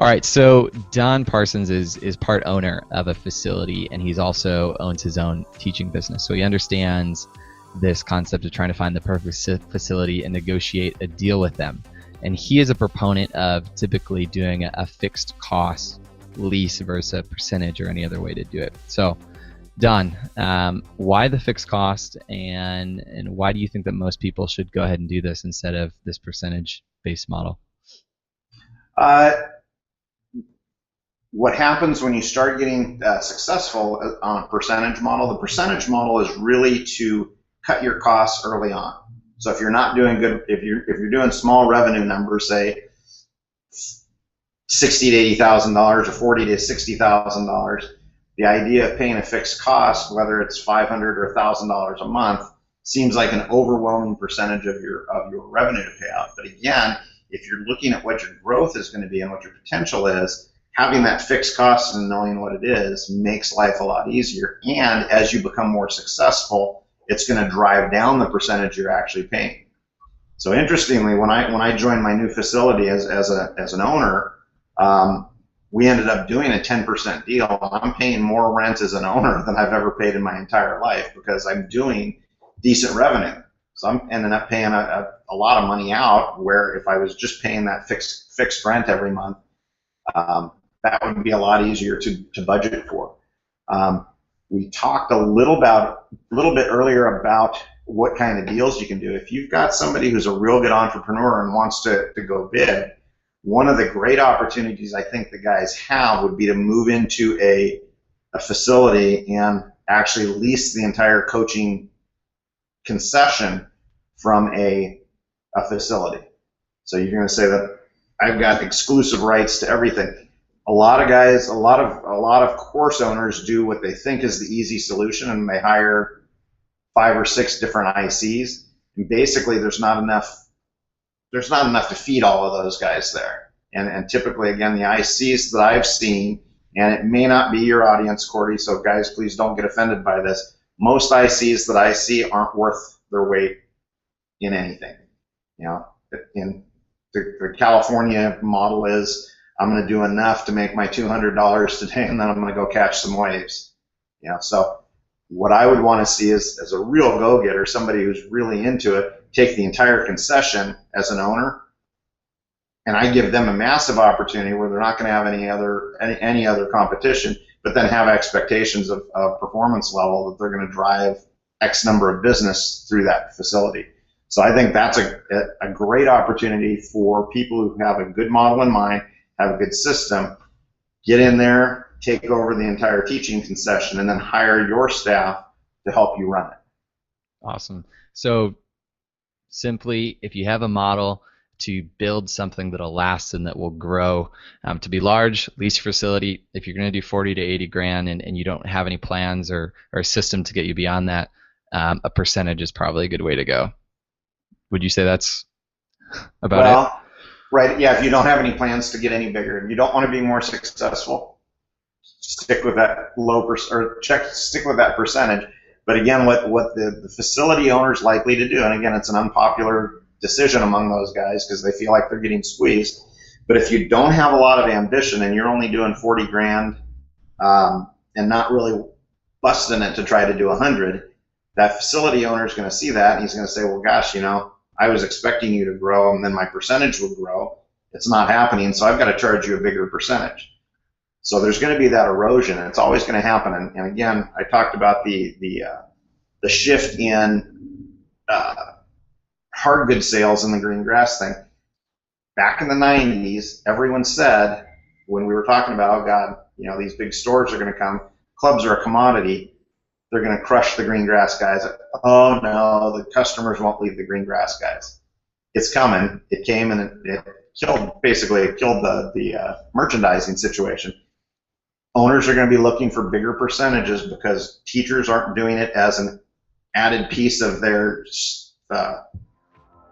All right, so Don Parsons is part owner of a facility, and he's also owns his own teaching business. So he understands this concept of trying to find the perfect facility and negotiate a deal with them. And he is a proponent of typically doing a fixed cost lease versus a percentage or any other way to do it. So, Don, why the fixed cost, and why do you think that most people should go ahead and do this instead of this percentage-based model? What happens when you start getting successful on a percentage model? The percentage model is really to cut your costs early on. So if you're not doing good, if you're doing small revenue numbers, say $60,000 to $80,000 or $40,000 to $60,000, the idea of paying a fixed cost, whether it's $500 or $1,000 a month, seems like an overwhelming percentage of your revenue to pay out. But again, if you're looking at what your growth is going to be and what your potential is, having that fixed cost and knowing what it is makes life a lot easier. And as you become more successful, it's going to drive down the percentage you're actually paying. So interestingly, when I joined my new facility as an owner, we ended up doing a 10% deal. I'm paying more rent as an owner than I've ever paid in my entire life because I'm doing decent revenue. So I'm ending up paying a lot of money out, where if I was just paying that fixed rent every month, that would be a lot easier to budget for. We talked a little bit earlier about what kind of deals you can do. If you've got somebody who's a real good entrepreneur and wants to go big, one of the great opportunities I think the guys have would be to move into a facility and actually lease the entire coaching concession from a facility. So you're going to say that I've got exclusive rights to everything. A lot of guys, a lot of course owners do what they think is the easy solution, and they hire 5 or 6 different ICs. And basically, there's not enough to feed all of those guys there. And typically, again, the ICs that I've seen, and it may not be your audience, Cordy, so guys, please don't get offended by this. Most ICs that I see aren't worth their weight in anything. You know, in the California model is, I'm going to do enough to make my $200 today, and then I'm going to go catch some waves. You know, so what I would want to see is, as a real go-getter, somebody who's really into it, take the entire concession as an owner, and I give them a massive opportunity where they're not going to have any other competition, but then have expectations of performance level that they're going to drive X number of business through that facility. So I think that's a great opportunity for people who have a good model in mind, have a good system, get in there, take over the entire teaching concession, and then hire your staff to help you run it. Awesome. So simply, if you have a model to build something that'll last and that will grow, to be large, lease your facility. If you're going to do 40 to 80 grand and you don't have any plans or a system to get you beyond that, a percentage is probably a good way to go. Would you say that's about it? Right, yeah, if you don't have any plans to get any bigger, if you don't want to be more successful, stick with that stick with that percentage. But again, what the facility owner's likely to do, and again, it's an unpopular decision among those guys because they feel like they're getting squeezed. But if you don't have a lot of ambition and you're only doing 40 grand and not really busting it to try to do 100, that facility owner is going to see that and he's going to say, well, gosh, you know, I was expecting you to grow, and then my percentage will grow. It's not happening, so I've got to charge you a bigger percentage. So there's going to be that erosion, and it's always going to happen. And again, I talked about the shift in hard goods sales in the green grass thing. Back in the 90s, everyone said, when we were talking about, oh God, you know, these big stores are going to come, clubs are a commodity, they're going to crush the green grass guys. Oh no, the customers won't leave the green grass guys. It's coming. It came and it killed the merchandising situation. Owners are going to be looking for bigger percentages because teachers aren't doing it as an added piece of their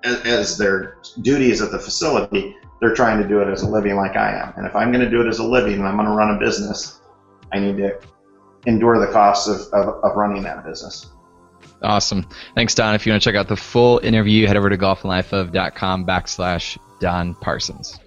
as their duties at the facility. They're trying to do it as a living like I am. And if I'm going to do it as a living and I'm going to run a business, I need to endure the costs of running that business. Awesome. Thanks, Don. If you want to check out the full interview, head over to golfandlifeof.com/Don Parsons.